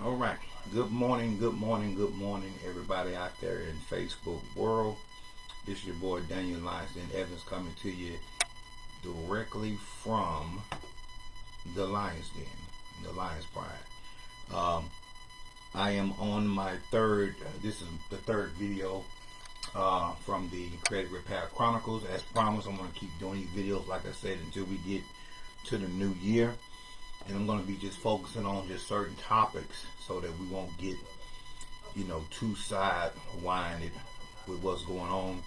All right. Good morning, everybody out there in Facebook world. This is your boy Daniel Lionsden Evans coming to you directly from the Lions Den, the Lions Pride. I am on my third. This is the third video from the Credit Repair Chronicles. As promised, I'm going to keep doing these videos, like I said, until we get to the new year. And I'm going to be just focusing on just certain topics so that we won't get, too side-winded with what's going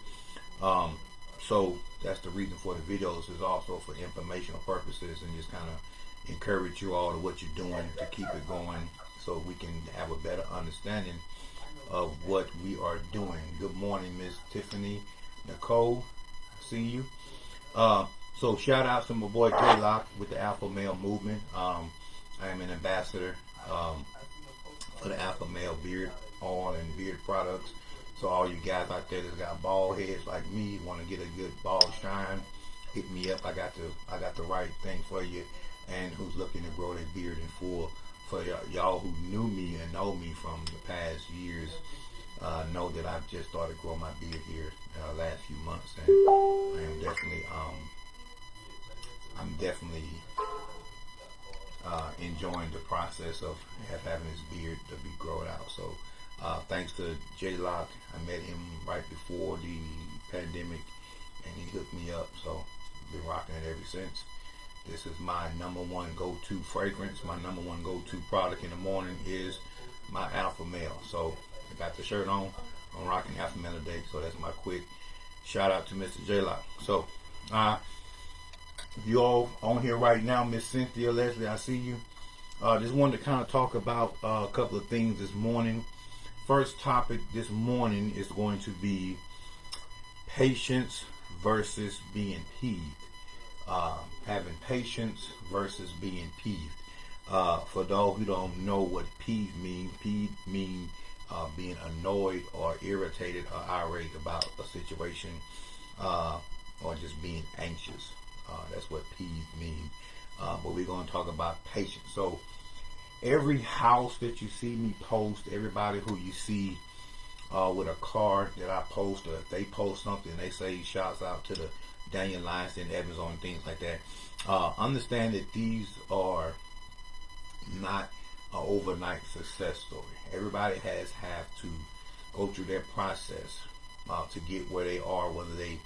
on. So that's the reason for the videos, is also for informational purposes and just kind of encourage you all to what you're doing to keep it going so we can have a better understanding of what we are doing. Good morning, Miss Tiffany Nicole. See you. So shout out to my boy J-Lock with the Alpha Male Movement. I am an ambassador for the Alpha Male Beard Oil and Beard Products. So all you guys out there that got bald heads like me, want to get a good bald shine, hit me up. I got the right thing for you. And who's looking to grow their beard in full. For y'all who knew me and know me from the past years, know that I've just started growing my beard here last few months, and I am definitely enjoying the process of having this beard to be grown out. So thanks to J-Lock, I met him right before the pandemic, and he hooked me up. So I've been rocking it ever since. This is my number one go-to fragrance. My number one go-to product in the morning is my Alpha Male. So I got the shirt on. I'm rocking Alpha Male today. So that's my quick shout out to Mr. J-Lock. So you all on here right now, Miss Cynthia Leslie, I see you. Just wanted to kind of talk about a couple of things this morning. First topic this morning is going to be patience versus being peeved. Having patience versus being peeved. For those who don't know what peeved means being annoyed or irritated or irate about a situation, or just being anxious. That's what peeved means. But we're going to talk about patience. So every house that you see me post, everybody who you see with a car that I post, or if they post something, they say shouts out to the Daniel Lionsden Evans on things like that. Understand that these are not an overnight success story. Everybody have to go through their process to get where they are, whether they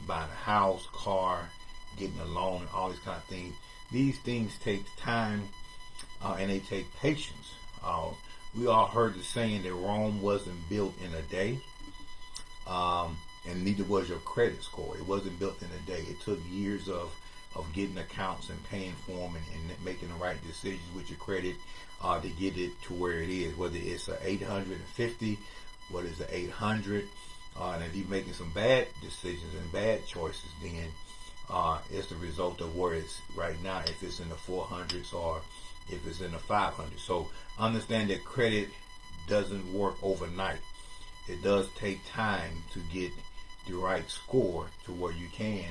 buying a house, car, getting a loan, and all these kind of things. These things take time and they take patience. We all heard the saying that Rome wasn't built in a day. And neither was your credit score. It wasn't built in a day. It took years of getting accounts and paying for them and making the right decisions with your credit to get it to where it is. Whether it's a 850, whether it's a 800, and if you're making some bad decisions and bad choices, then it's the result of where it's right now. If it's in the 400s or if it's in the 500s. So understand that credit doesn't work overnight. It does take time to get the right score to where you can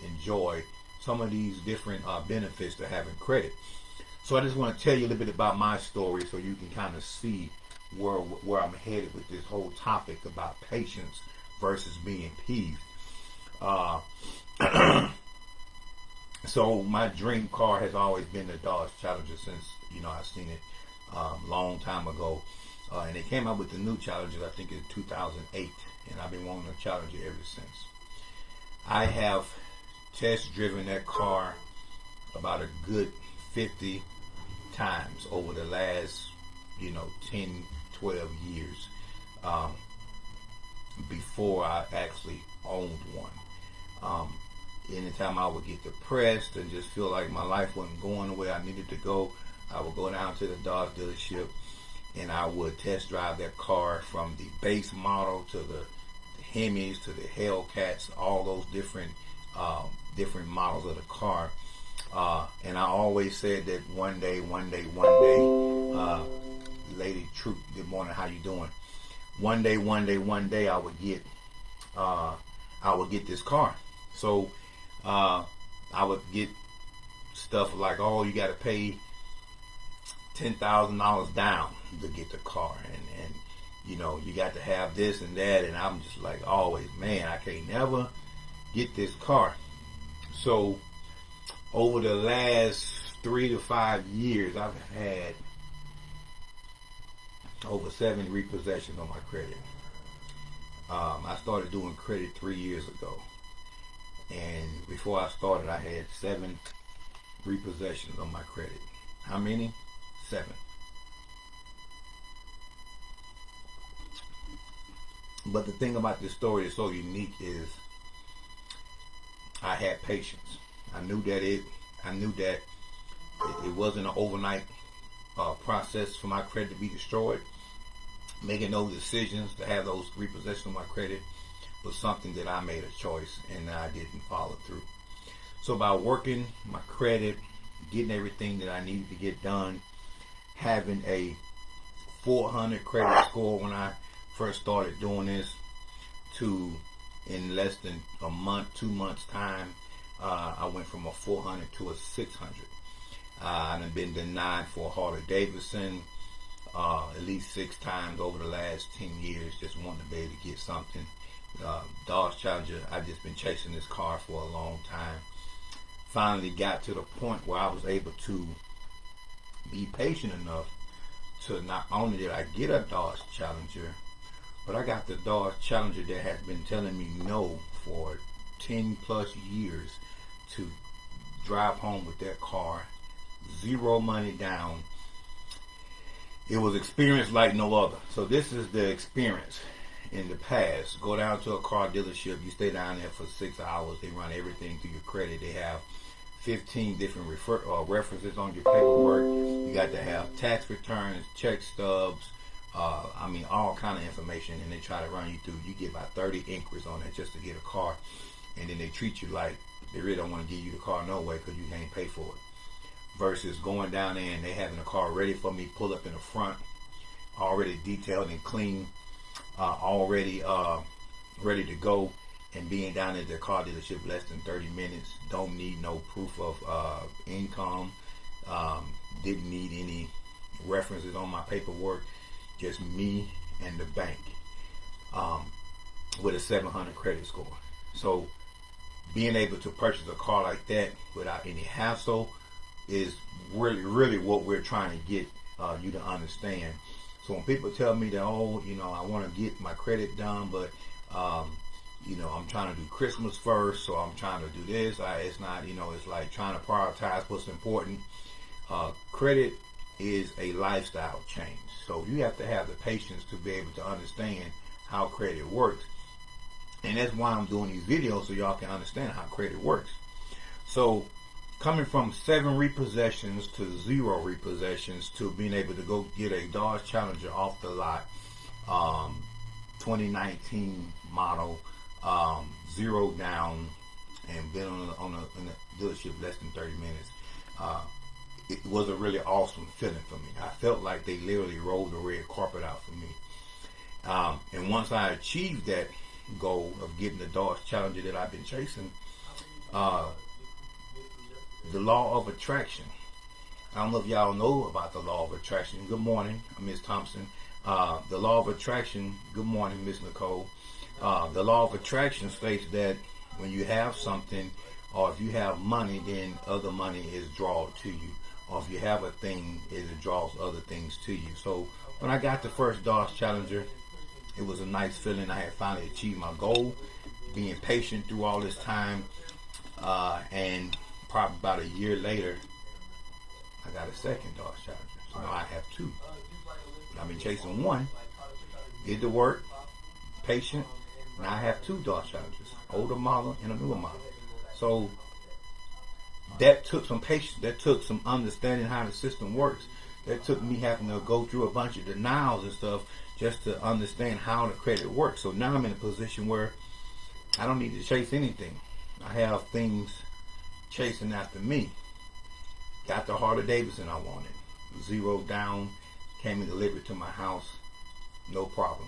enjoy some of these different benefits to having credit. So I just want to tell you a little bit about my story so you can kind of see where I'm headed with this whole topic about patience versus being peeved. So my dream car has always been the Dodge Challenger since I've seen it long time ago. And they came out with the new Challenger, I think, in 2008. And I've been wanting a Challenger ever since. I have test driven that car about a good 50 times over the last, 10, 12 years before I actually owned one. Anytime I would get depressed and just feel like my life wasn't going the way I needed to go, I would go down to the Dodge dealership and I would test drive that car, from the base model to the Hemis to the Hellcats, all those different models of the car. And I always said that one day, Lady Troop, good morning, how you doing? One day, I would get this car. So I would get stuff like, oh, you got to pay $10,000 down to get the car, and you know, you got to have this and that, and I'm just like always, man, I can't never get this car. So over the last 3 to 5 years, I've had over 7 repossessions on my credit. I started doing credit 3 years ago, and before I started, I had 7 repossessions on my credit. How many? 7. But the thing about this story that's so unique is I had patience. I knew that it wasn't an overnight process for my credit to be destroyed. Making those decisions to have those repossessions on my credit was something that I made a choice and I didn't follow through. So by working my credit, getting everything that I needed to get done, having a 400 credit score when I first started doing this, to in less than a month, 2 months time, I went from a 400 to a 600. I've been denied for a Harley Davidson at least 6 times over the last 10 years, just wanting to be able to get something. Dodge Challenger, I've just been chasing this car for a long time. Finally got to the point where I was able to be patient enough to not only did I get a Dodge Challenger, but I got the Dodge Challenger that has been telling me no for 10 plus years to drive home with that car, 0 money down. It was experience like no other. So this is the experience in the past. Go down to a car dealership, you stay down there for 6 hours, they run everything through your credit, they have 15 different references on your paperwork. You got to have tax returns, check stubs, all kind of information, and they try to run you through. You get about 30 inquiries on that just to get a car, and then they treat you like they really don't want to give you the car no way because you can't pay for it. Versus going down there and they having a car ready for me, pull up in the front, already detailed and clean, already ready to go, and being down at the car dealership less than 30 minutes. Don't need no proof of income. Didn't need any references on my paperwork. Just me and the bank with a 700 credit score. So being able to purchase a car like that without any hassle is really what we're trying to get you to understand. So when people tell me that, I want to get my credit done, but I'm trying to do Christmas first, so I'm trying to do this. It's not, it's like trying to prioritize what's important. Credit is a lifestyle change. So you have to have the patience to be able to understand how credit works. And that's why I'm doing these videos, so y'all can understand how credit works. So coming from 7 repossessions to 0 repossessions to being able to go get a Dodge Challenger off the lot, 2019 model, 0 down, and been in a dealership less than 30 minutes. It was a really awesome feeling for me. I felt like they literally rolled the red carpet out for me. And once I achieved that goal of getting the Dodge Challenger that I've been chasing, the law of attraction. I don't know if y'all know about the law of attraction. Good morning, Ms. Thompson. The law of attraction, good morning, Ms. Nicole. The law of attraction states that when you have something, or if you have money, then other money is drawn to you. Or if you have a thing, it draws other things to you. So when I got the first Dodge Challenger, it was a nice feeling. I had finally achieved my goal, being patient through all this time, and probably about a year later, I got a second Dodge Challenger. So now I have 2. I've been chasing 1, did the work, patient. Now I have 2 Dodge Challengers, older model and a newer model. So that took some patience. That took some understanding how the system works. That took me having to go through a bunch of denials and stuff just to understand how the credit works. So now I'm in a position where I don't need to chase anything. I have things chasing after me. Got the Harley Davidson I wanted. 0 down, came and delivered to my house, no problem.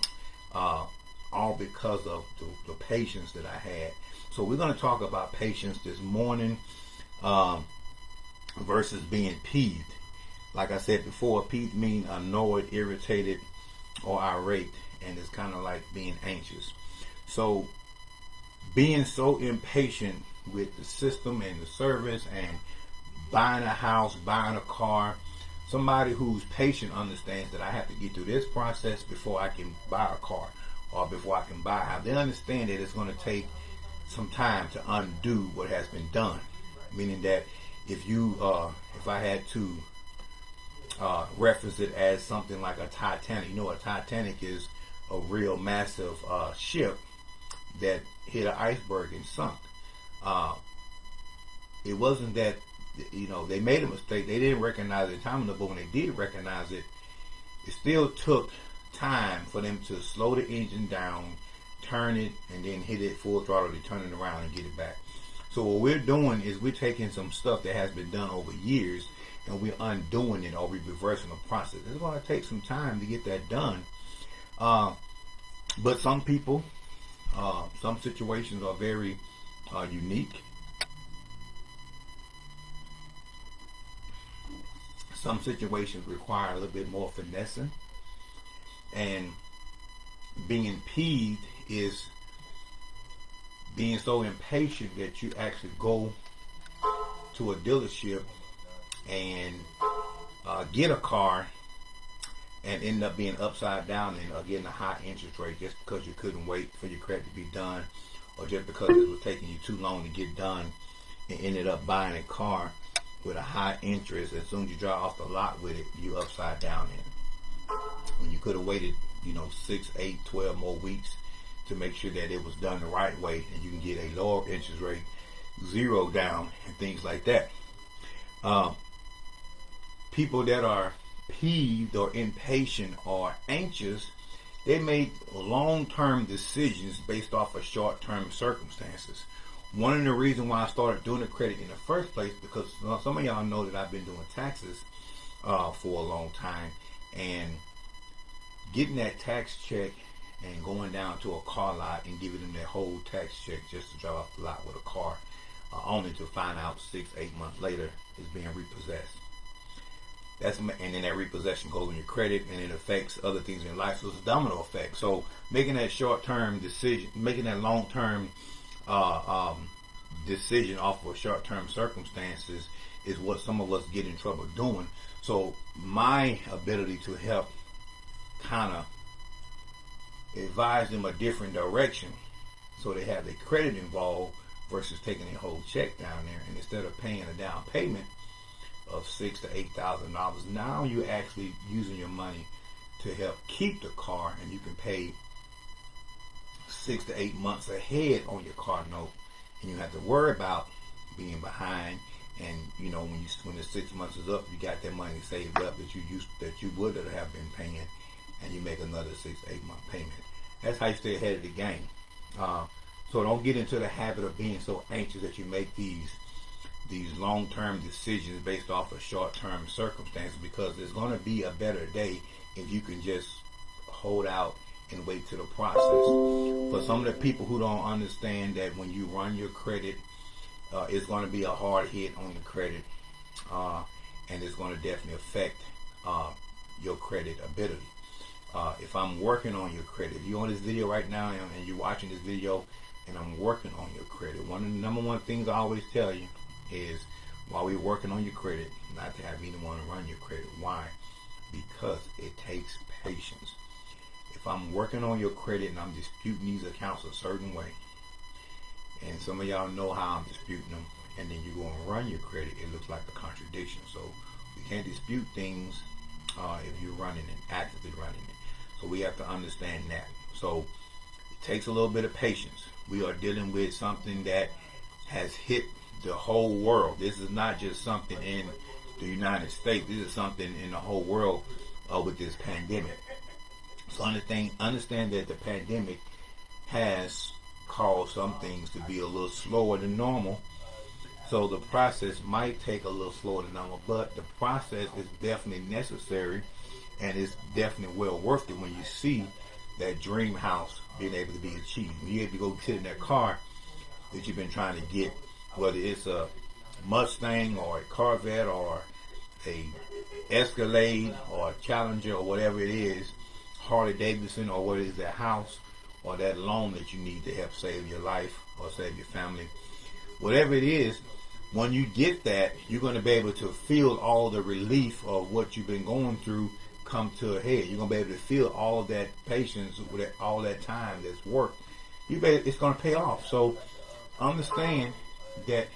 All because of the patience that I had. So we're going to talk about patience this morning versus being peeved. Like I said before, peeved means annoyed, irritated, or irate, and it's kind of like being anxious. So being so impatient with the system and the service and buying a house, buying a car, somebody who's patient understands that I have to get through this process before I can buy a car or before I can buy a house. They understand that it's going to take some time to undo what has been done. Meaning that if I had to reference it as something like a Titanic, a Titanic is a real massive ship that hit an iceberg and sunk. It wasn't that, they made a mistake. They didn't recognize it at the time, but when they did recognize it, it still took time for them to slow the engine down, turn it, and then hit it full throttle to turn it around and get it back. So what we're doing is we're taking some stuff that has been done over years and we're undoing it, or we're reversing the process. It's going to take some time to get that done. But some people, some situations are very unique. Some situations require a little bit more finessing. And being peeved is being so impatient that you actually go to a dealership and get a car and end up being upside down and getting a high interest rate just because you couldn't wait for your credit to be done, or just because it was taking you too long to get done, and ended up buying a car with a high interest. As soon as you drive off the lot with it, you upside down in it. When you could have waited 6, 8, 12 more weeks to make sure that it was done the right way, and you can get a lower interest rate, 0 down, and things like that. People that are peeved or impatient or anxious, they make long-term decisions based off of short-term circumstances. One of the reasons why I started doing the credit in the first place, because some of y'all know that I've been doing taxes for a long time, and getting that tax check and going down to a car lot and giving them their whole tax check just to drive off the lot with a car, only to find out 6, 8 months later it's being repossessed. And then that repossession goes on your credit, and it affects other things in life. So it's a domino effect. So making that short-term decision, making that long-term decision off of short-term circumstances is what some of us get in trouble doing. So my ability to help kind of advise them a different direction so they have their credit involved versus taking a whole check down there, and instead of paying a down payment of $6,000 to $8,000, now you're actually using your money to help keep the car, and you can pay 6 to 8 months ahead on your car note, and you have to worry about being behind. And when the 6 months is up, you got that money saved up that you would have been paying, and you make another 6 to 8 month payment. That's how you stay ahead of the game. So don't get into the habit of being so anxious that you make these long-term decisions based off of short-term circumstances, because there's going to be a better day if you can just hold out and wait to the process. For some of the people who don't understand that when you run your credit, it's going to be a hard hit on your credit, and it's going to definitely affect your credit ability. If I'm working on your credit, if you're on this video right now and you're watching this video and I'm working on your credit, one of the number one things I always tell you is, while we're working on your credit, not to have anyone run your credit. Why? Because it takes patience. If I'm working on your credit and I'm disputing these accounts a certain way, and some of y'all know how I'm disputing them, and then you go and run your credit, it looks like a contradiction. So we can't dispute things if you're running it, actively running it. So we have to understand that. So it takes a little bit of patience. We are dealing with something that has hit the whole world. This is not just something in the United States. This is something in the whole world with this pandemic. So understand that the pandemic has caused some things to be a little slower than normal. So the process might take a little slower than normal, but the process is definitely necessary, and it's definitely well worth it when you see that dream house being able to be achieved. When you have to go sit in that car that you've been trying to get, whether it's a Mustang or a Corvette or a Escalade or Challenger or whatever it is, Harley Davidson or what it is, that house or that loan that you need to help save your life or save your family, whatever it is, when you get that, you're going to be able to feel all the relief of what you've been going through come to a head. You're going to be able to feel all of that patience, all that time that's worked. It's going to pay off. So understand that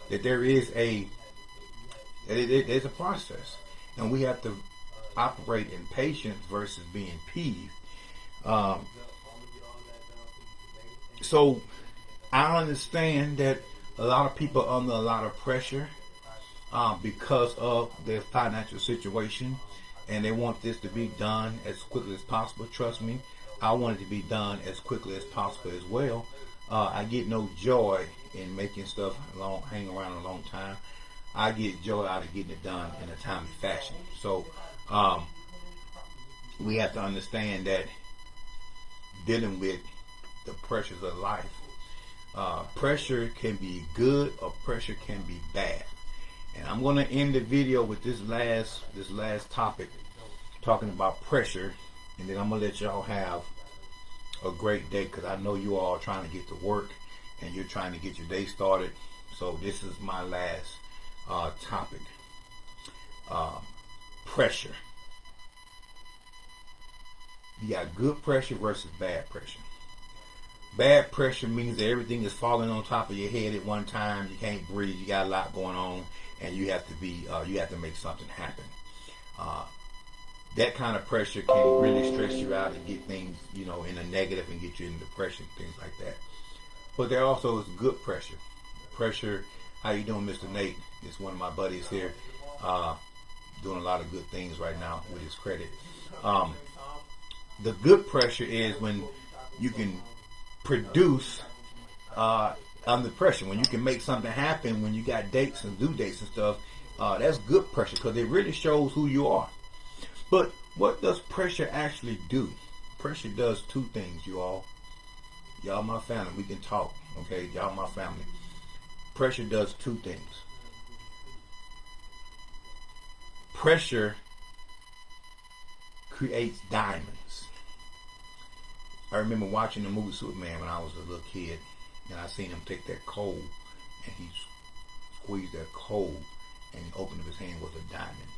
that there's a process, and we have to operate in patience versus being peeved. So I understand that a lot of people are under a lot of pressure because of their financial situation, and they want this to be done as quickly as possible. Trust me, I want it to be done as quickly as possible as well. I get no joy in making stuff hang around a long time. I get joy out of getting it done in a timely fashion. So we have to understand that dealing with the pressures of life, pressure can be good or pressure can be bad. And I'm going to end the video with this last topic, talking about pressure, and then I'm going to let y'all have a great day, because I know you all are trying to get to work and you're trying to get your day started. So this is my last topic. Pressure. You got good pressure versus bad pressure. Bad pressure means that everything is falling on top of your head at one time. You can't breathe. You got a lot going on, and you have to make something happen. That kind of pressure can really stress you out and get things, in a negative and get you in depression, things like that. But there also is good pressure. Pressure. How you doing, Mr. Nate? It's one of my buddies here, doing a lot of good things right now with his credit. The good pressure is when you can produce under pressure, when you can make something happen, when you got dates and due dates and stuff. That's good pressure, because it really shows who you are. But what does pressure actually do? Pressure does two things, you all. Y'all my family, we can talk, okay? Y'all my family. Pressure does two things. Pressure creates diamonds. I remember watching the movie Superman when I was a little kid, and I seen him take that coal, and he squeezed that coal, and he opened up his hand with a diamond.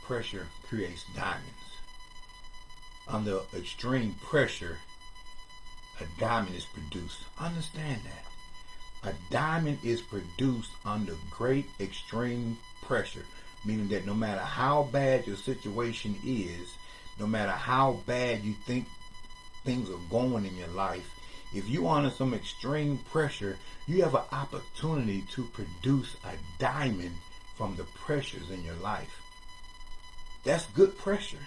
Pressure creates diamonds. Under extreme pressure, a diamond is produced. Understand that. A diamond is produced under great extreme pressure, meaning that no matter how bad your situation is, no matter how bad you think things are going in your life, if you're under some extreme pressure, you have an opportunity to produce a diamond from the pressures in your life. That's good pressure,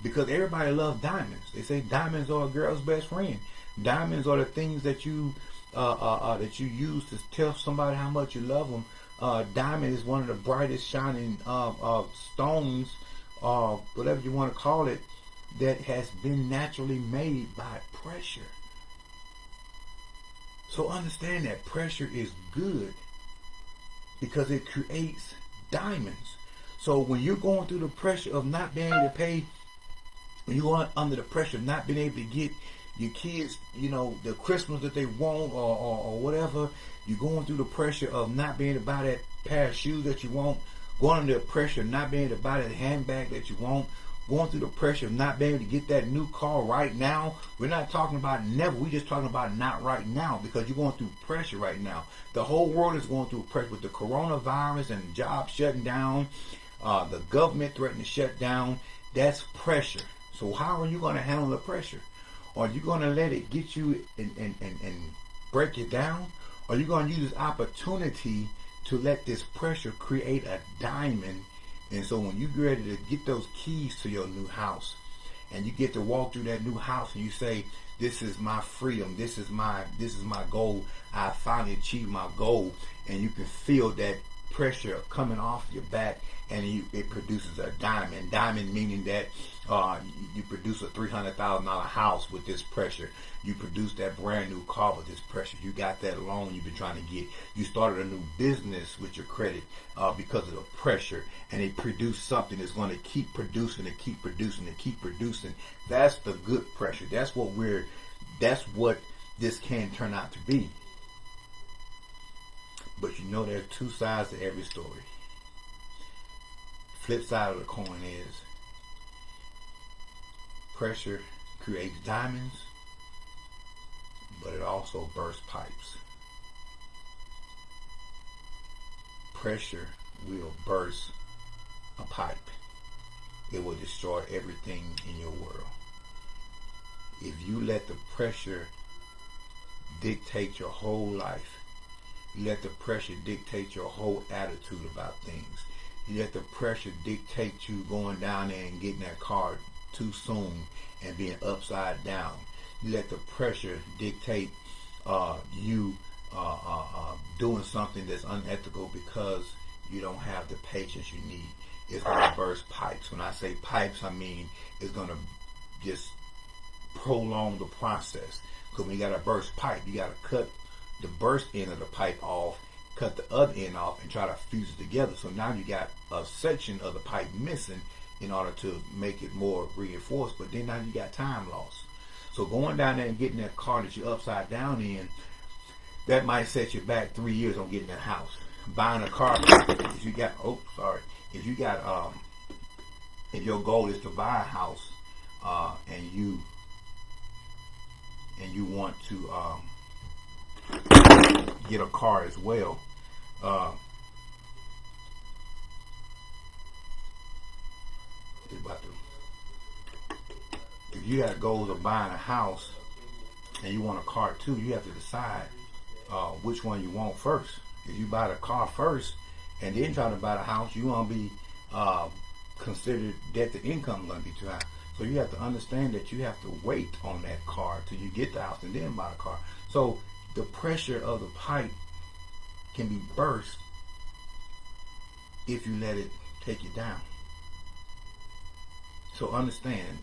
because everybody loves diamonds. They say diamonds are a girl's best friend. Diamonds are the things that you use to tell somebody how much you love them. Diamond is one of the brightest shining stones, whatever you want to call it, that has been naturally made by pressure. So understand that pressure is good, because it creates diamonds. So when you're going through the pressure of not being able to pay, when you're under the pressure of not being able to get your kids, the Christmas that they want or whatever, you're going through the pressure of not being able to buy that pair of shoes that you want, going under the pressure of not being able to buy that handbag that you want, going through the pressure of not being able to get that new car right now. We're not talking about never. We're just talking about not right now, because you're going through pressure right now. The whole world is going through pressure with the coronavirus and jobs shutting down, the government threatening to shut down. That's pressure. So how are you going to handle the pressure? Are you going to let it get you and break you down? Or are you going to use this opportunity to let this pressure create a diamond? And so when you get ready to get those keys to your new house, and you get to walk through that new house, and you say, this is my freedom, this is my goal, I finally achieved my goal, and you can feel that pressure coming off your back, and it produces a diamond. Diamond meaning that you produce a $300,000 house with this pressure. You produce that brand new car with this pressure. You got that loan you've been trying to get. You started a new business with your credit because of the pressure, and it produced something that's going to keep producing and keep producing and keep producing. That's the good pressure. That's what this can turn out to be. But you know there's two sides to every story. Flip side of the coin is pressure creates diamonds, but it also bursts pipes. Pressure will burst a pipe. It will destroy everything in your world. If you let the pressure dictate your whole life, you let the pressure dictate your whole attitude about things. You let the pressure dictate you going down there and getting that car too soon and being upside down. You let the pressure dictate you doing something that's unethical because you don't have the patience you need. It's going to burst pipes. When I say pipes, I mean it's going to just prolong the process. Because when you got a burst pipe, you got to cut the burst end of the pipe off, cut the other end off, and try to fuse it together. So now you got a section of the pipe missing in order to make it more reinforced. But then now you got time loss. So going down there and getting that car that you're upside down in, that might set you back 3 years on getting that house. Buying a car, if you got, if your goal is to buy a house, and you want to get a car as well, if you have goals of buying a house and you want a car too, you have to decide which one you want first. If you buy the car first and then try to buy the house, you want to be considered debt to income going to be too high. So you have to understand that you have to wait on that car till you get the house and then buy the car. So the pressure of the pipe can be burst if you let it take you down. So understand,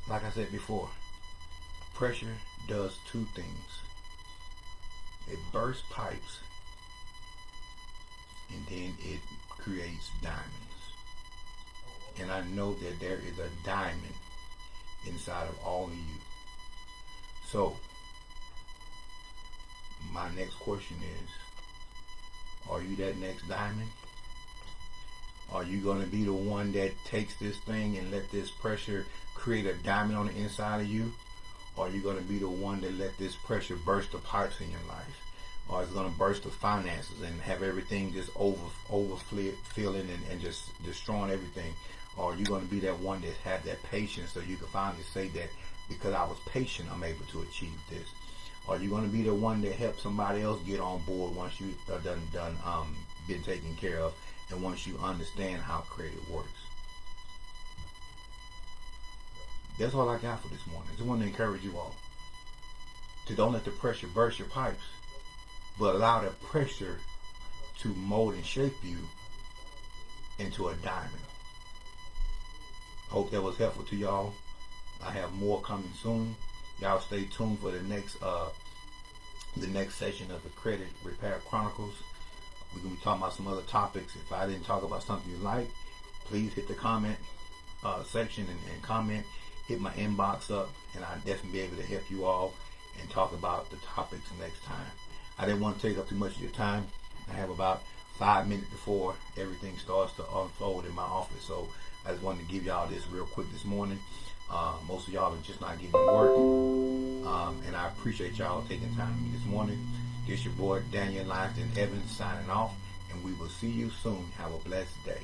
like I said before, pressure does two things. It bursts pipes, and then it creates diamonds. And I know that there is a diamond inside of all of you. So my next question is, are you that next diamond? Are you going to be the one that takes this thing and let this pressure create a diamond on the inside of you? Or are you going to be the one that let this pressure burst the pipes in your life? Or is it going to burst the finances and have everything just overfilling and just destroying everything? Or are you going to be that one that had that patience so you can finally say that because I was patient, I'm able to achieve this? Or are you going to be the one that helps somebody else get on board once you been taken care of and once you understand how credit works? That's all I got for this morning. I just want to encourage you all to don't let the pressure burst your pipes, but allow that pressure to mold and shape you into a diamond. Hope that was helpful to y'all. I have more coming soon. Y'all stay tuned for the next session of the Credit Repair Chronicles. We're going to be talking about some other topics. If I didn't talk about something you like, please hit the comment section and comment. Hit my inbox up, and I'll definitely be able to help you all and talk about the topics next time. I didn't want to take up too much of your time. I have about 5 minutes before everything starts to unfold in my office, so I just wanted to give y'all this real quick this morning. Most of y'all are just not getting to work, and I appreciate y'all taking time with me this morning. This your boy Daniel Langston Evans signing off, and we will see you soon. Have a blessed day.